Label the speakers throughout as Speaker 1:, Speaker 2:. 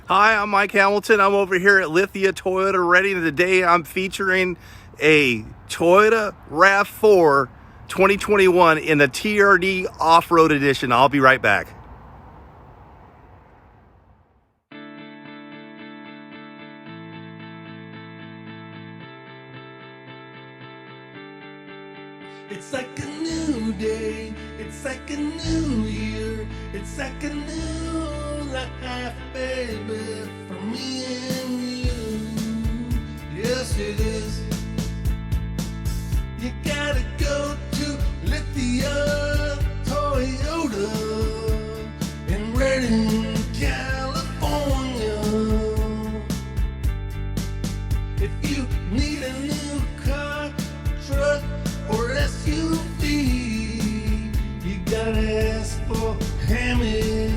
Speaker 1: Hi, I'm Mike Hamilton. I'm over here at Lithia Toyota Ready, and today I'm featuring a Toyota RAV4 2021 in the TRD Off-Road Edition. I'll be right back.
Speaker 2: It's like a new day, it's like a new year, it's like a new life, baby, for me and you. Yes, it is. You gotta go to Lithia Toyota in Redding, California. If you need a new car, truck, or SUV, you gotta ask for Hammy.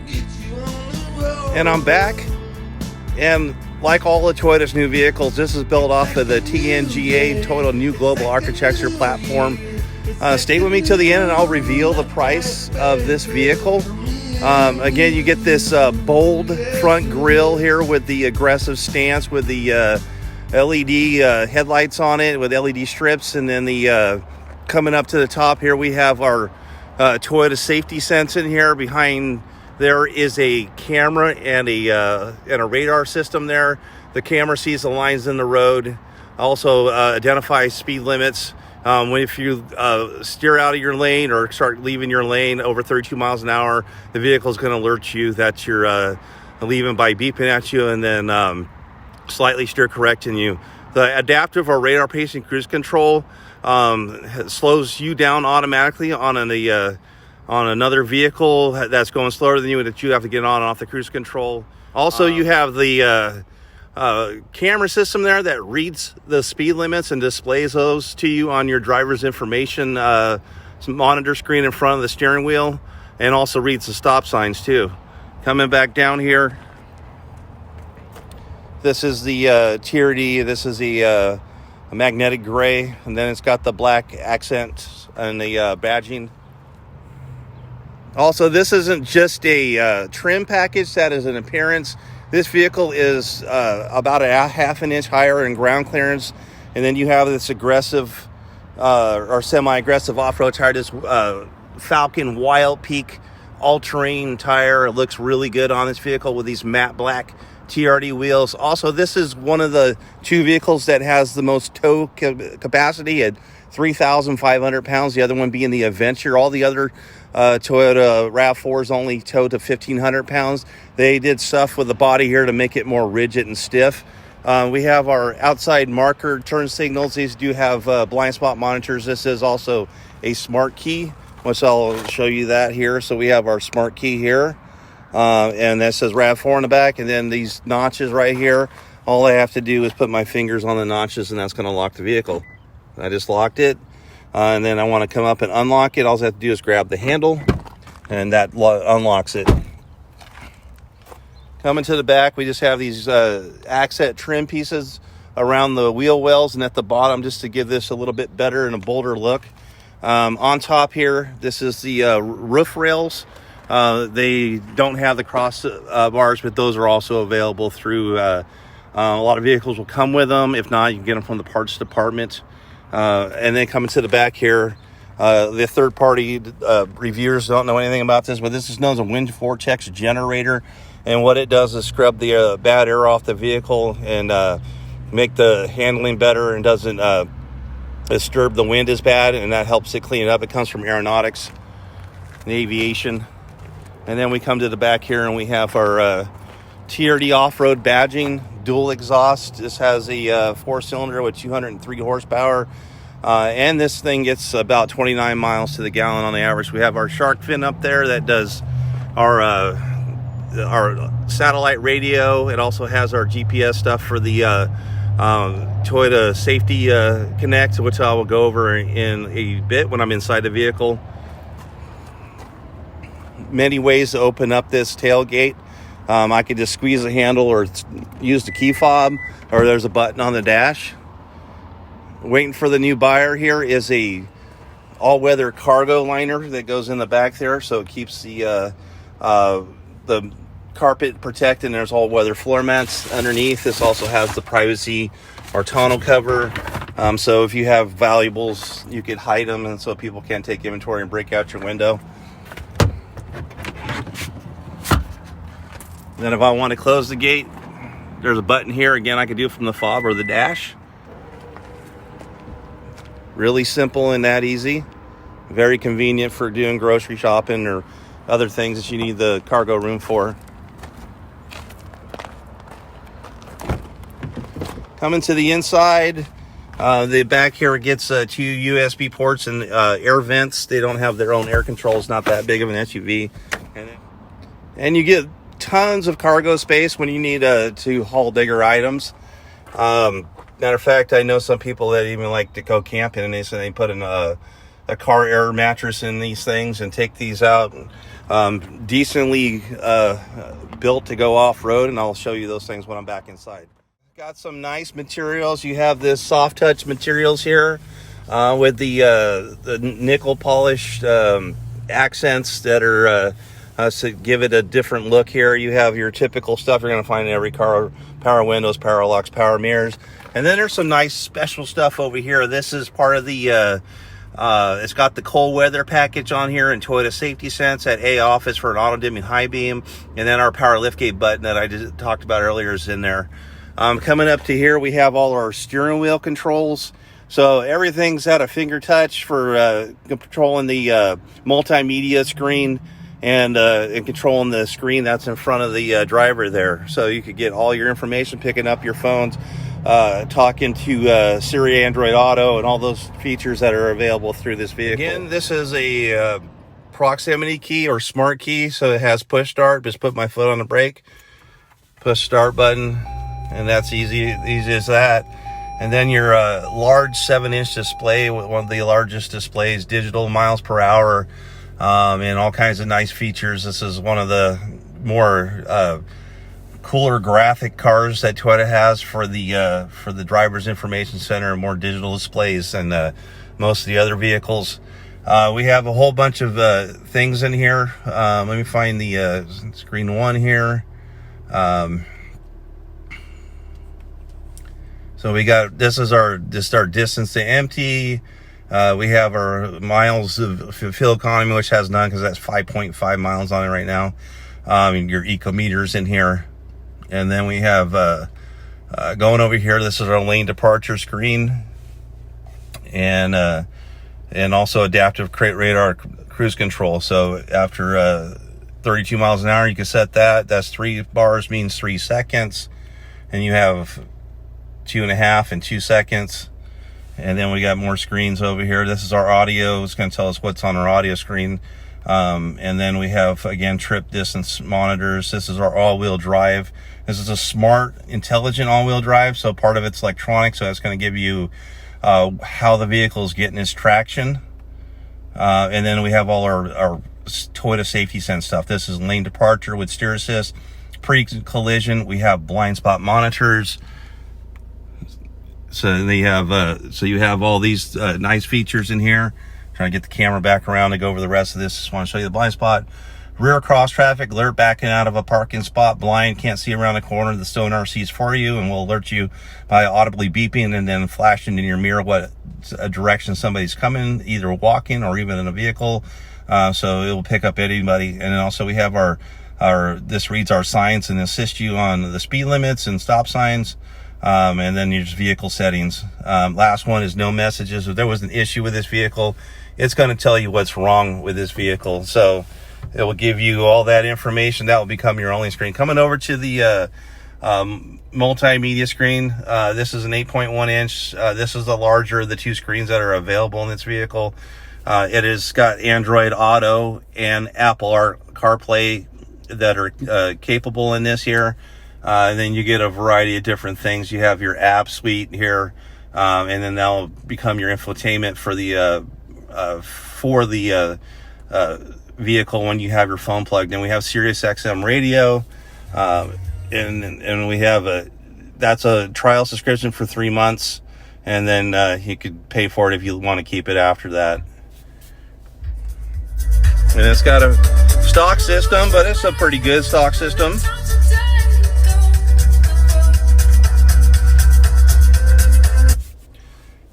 Speaker 2: Get you on the road.
Speaker 1: And I'm back, and like all of Toyota's new vehicles, this is built off of the TNGA Toyota New Global Architecture platform. Stay with me till the end and I'll reveal the price of this vehicle. Again, you get this bold front grille here with the aggressive stance with the LED headlights on it with LED strips, and then the coming up to the top here we have our Toyota safety sense in here. Behind there is a camera and a radar system there. The camera sees the lines in the road, also identifies speed limits. If you steer out of your lane or start leaving your lane over 32 miles an hour, the vehicle is going to alert you that you're leaving by beeping at you and then slightly steer correcting you. The adaptive or radar pacing cruise control slows you down automatically on another vehicle that's going slower than you, that you have to get on and off the cruise control. Also, you have the camera system there that reads the speed limits and displays those to you on your driver's information monitor screen in front of the steering wheel, and also reads the stop signs too. Coming back down here, this is the TRD. This is the magnetic gray, and then it's got the black accent and the badging. Also, this isn't just a trim package that is an appearance. This vehicle is about a half an inch higher in ground clearance, and then you have this aggressive or semi-aggressive off-road tire, this Falcon Wild Peak all-terrain tire. It looks really good on this vehicle with these matte black TRD wheels. Also, this is one of the two vehicles that has the most tow capacity at 3,500 pounds. The other one being the Adventure. All the other Toyota RAV4s only tow to 1,500 pounds. They did stuff with the body here to make it more rigid and stiff. We have our outside marker turn signals. These do have blind spot monitors. This is also a smart key, which I'll show you that here. So we have our smart key here. And that says RAV4 in the back, and then these notches right here, all I have to do is put my fingers on the notches and that's going to lock the vehicle. I just locked it, and then I want to come up and unlock it. All I have to do is grab the handle and that unlocks it. Coming to the back, we just have these accent trim pieces around the wheel wells and at the bottom, just to give this a little bit better and a bolder look. On top here, this is the roof rails. They don't have the cross bars, but those are also available through a lot of vehicles will come with them. If not, you can get them from the parts department. And then coming to the back here, the third-party reviewers don't know anything about this, but this is known as a wind vortex generator, and what it does is scrub the bad air off the vehicle and make the handling better, and doesn't disturb the wind as bad, and that helps it clean it up. It comes from aeronautics and aviation. And then we come to the back here and we have our TRD off-road badging, dual exhaust. This has a 4-cylinder with 203 horsepower. And this thing gets about 29 miles to the gallon on the average. We have our shark fin up there that does our satellite radio. It also has our GPS stuff for the Toyota Safety Connect, which I will go over in a bit when I'm inside the vehicle. Many ways to open up this tailgate. I could just squeeze the handle or use the key fob, or there's a button on the dash. Waiting for the new buyer here is a all-weather cargo liner that goes in the back there, so it keeps the the carpet protected, and there's all weather floor mats underneath. This also has the privacy or tonneau cover, so if you have valuables, you could hide them, and so people can't take inventory and break out your window. Then if I want to close the gate, there's a button here. Again, I could do it from the fob or the dash. Really simple and that easy. Very convenient for doing grocery shopping or other things that you need the cargo room for. Coming to the inside, the back here gets 2 USB ports and air vents. They don't have their own air controls, not that big of an SUV. And you get tons of cargo space when you need to haul bigger items. Matter of fact, I know some people that even like to go camping, and they say they put in a car air mattress in these things and take these out. Decently built to go off-road, and I'll show you those things when I'm back inside. Got some nice materials. You have this soft touch materials here with the nickel polished accents that are to give it a different look here. You have your typical stuff you're going to find in every car: power windows, power locks, power mirrors. And then there's some nice special stuff over here. This is part of the it's got the cold weather package on here and Toyota Safety Sense at A office for an auto dimming high beam, and then our power liftgate button that I just talked about earlier is in there. Coming up to here, we have all our steering wheel controls. So everything's at a finger touch for controlling the multimedia screen and controlling the screen that's in front of the driver there. So you could get all your information, picking up your phones, talking to Siri, Android Auto, and all those features that are available through this vehicle. Again, this is a proximity key or smart key, so it has push start. Just put my foot on the brake, push start button, and that's easy as that. And then your large 7-inch display with one of the largest displays, digital miles per hour, and all kinds of nice features. This is one of the more cooler graphic cars that Toyota has for the driver's information center, and more digital displays than most of the other vehicles. We have a whole bunch of things in here. Let me find the screen one here. So we got, this is our distance to empty. We have our miles of fuel economy, which has none because that's 5.5 miles on it right now. Your eco meters in here. And then we have going over here, this is our lane departure screen, and also adaptive crate radar cruise control. So after 32 miles an hour, you can set that. That's 3 bars, means 3 seconds, and you have 2.5 and 2 seconds. And then we got more screens over here. This is our audio. It's going to tell us what's on our audio screen. And then we have, again, trip distance monitors. This is our all-wheel drive. This is a smart, intelligent all-wheel drive. So part of it's electronic. So that's going to give you how the vehicle is getting its traction. And then we have all our Toyota Safety Sense stuff. This is lane departure with steer assist. Pre-collision, we have blind spot monitors. So they have, so you have all these nice features in here. Trying to get the camera back around to go over the rest of this. Just want to show you the blind spot. Rear cross traffic alert, backing out of a parking spot, blind, can't see around the corner. The sonar sees for you and will alert you by audibly beeping and then flashing in your mirror what direction somebody's coming, either walking or even in a vehicle. So it will pick up anybody. And then also we have our this reads our signs and assist you on the speed limits and stop signs. And then your vehicle settings. Last one is no messages. If there was an issue with this vehicle, it's going to tell you what's wrong with this vehicle. So it will give you all that information. That will become your only screen. Coming over to the multimedia screen. This is an 8.1 inch. This is the larger of the 2 screens that are available in this vehicle. It has got Android Auto and Apple CarPlay that are capable in this here. And then you get a variety of different things. You have your app suite here, and then that'll become your infotainment for the vehicle when you have your phone plugged in. We have Sirius XM radio, and we have that's a trial subscription for 3 months, and then you could pay for it if you want to keep it after that. And it's got a stock system, but it's a pretty good stock system.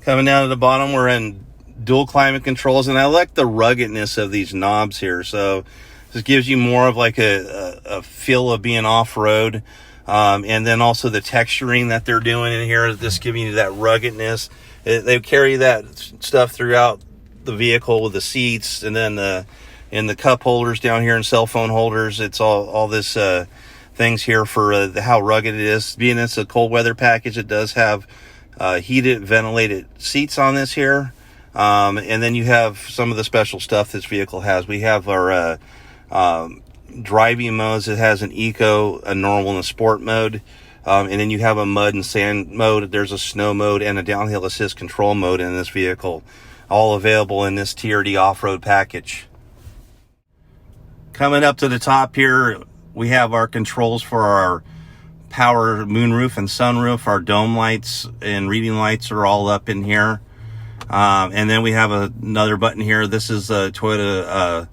Speaker 1: Coming down to the bottom, we're in dual climate controls, and I like the ruggedness of these knobs here. So this gives you more of like a feel of being off-road. And then also the texturing that they're doing in here is just giving you that ruggedness. They carry that stuff throughout the vehicle with the seats, and then in the cup holders down here and cell phone holders. It's all this things here for how rugged it is. Being it's a cold weather package, it does have heated, ventilated seats on this here. And then you have some of the special stuff this vehicle has. We have our driving modes. It has an eco, a normal, and a sport mode. And then you have a mud and sand mode. There's a snow mode and a downhill assist control mode in this vehicle. All available in this TRD off-road package. Coming up to the top here, we have our controls for our power moonroof and sunroof. Our dome lights and reading lights are all up in here. And then we have another button here. This is a Toyota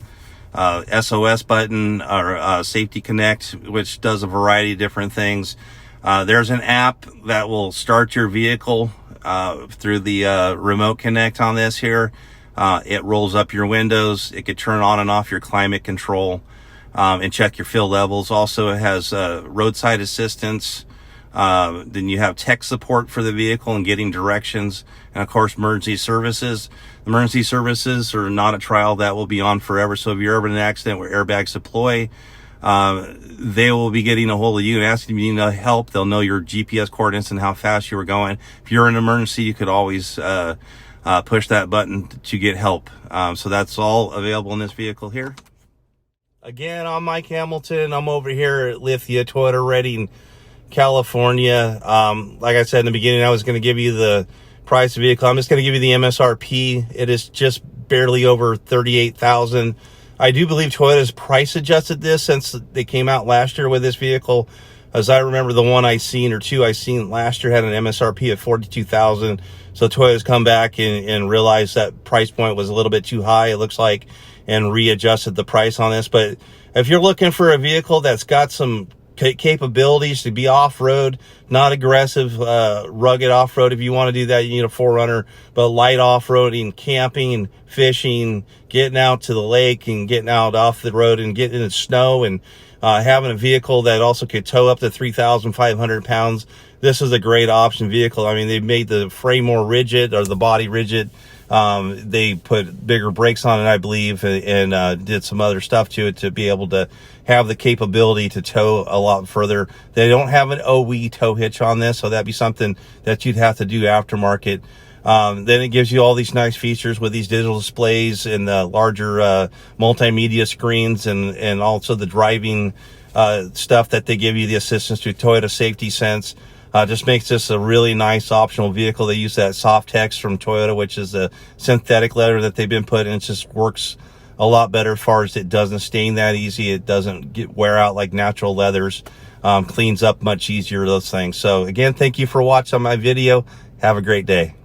Speaker 1: SOS button, or Safety Connect, which does a variety of different things. There's an app that will start your vehicle through the remote connect on this here. It rolls up your windows. It could turn on and off your climate control and check your fuel levels. Also, it has roadside assistance. Then you have tech support for the vehicle and getting directions, and of course emergency services. Emergency services are not a trial that will be on forever, so if you're ever in an accident where airbags deploy, they will be getting a hold of you and asking if you need help. They'll know your GPS coordinates and how fast you were going. If you're in an emergency, you could always push that button to get help. So that's all available in this vehicle here. Again, I'm Mike Hamilton. I'm over here at Lithia Toyota Redding, California. Like I said in the beginning, I was going to give you the price of the vehicle. I'm just going to give you the MSRP. It is just barely over $38,000. I do believe Toyota's price adjusted this since they came out last year with this vehicle. As I remember, the one I seen, or two I seen last year, had an MSRP of $42,000. So Toyota's come back and realized that price point was a little bit too high, it looks like, and readjusted the price on this. But if you're looking for a vehicle that's got some capabilities to be off-road, not aggressive, rugged off-road, if you want to do that, you need a 4Runner. But light off-roading, camping, fishing, getting out to the lake and getting out off the road and getting in the snow, and having a vehicle that also could tow up to 3,500 pounds, this is a great option vehicle. I mean, they made the frame more rigid, or the body rigid. They put bigger brakes on it, I believe, and did some other stuff to it to be able to have the capability to tow a lot further. They don't have an OE tow hitch on this, so that'd be something that you'd have to do aftermarket. Then it gives you all these nice features with these digital displays and the larger multimedia screens, and also the driving stuff that they give you, the assistance to Toyota Safety Sense. Just makes this a really nice optional vehicle. They use that soft text from Toyota, which is a synthetic leather that they've been putting. It just works a lot better as far as it doesn't stain that easy. It doesn't wear out like natural leathers. Cleans up much easier, those things. So again, thank you for watching my video. Have a great day.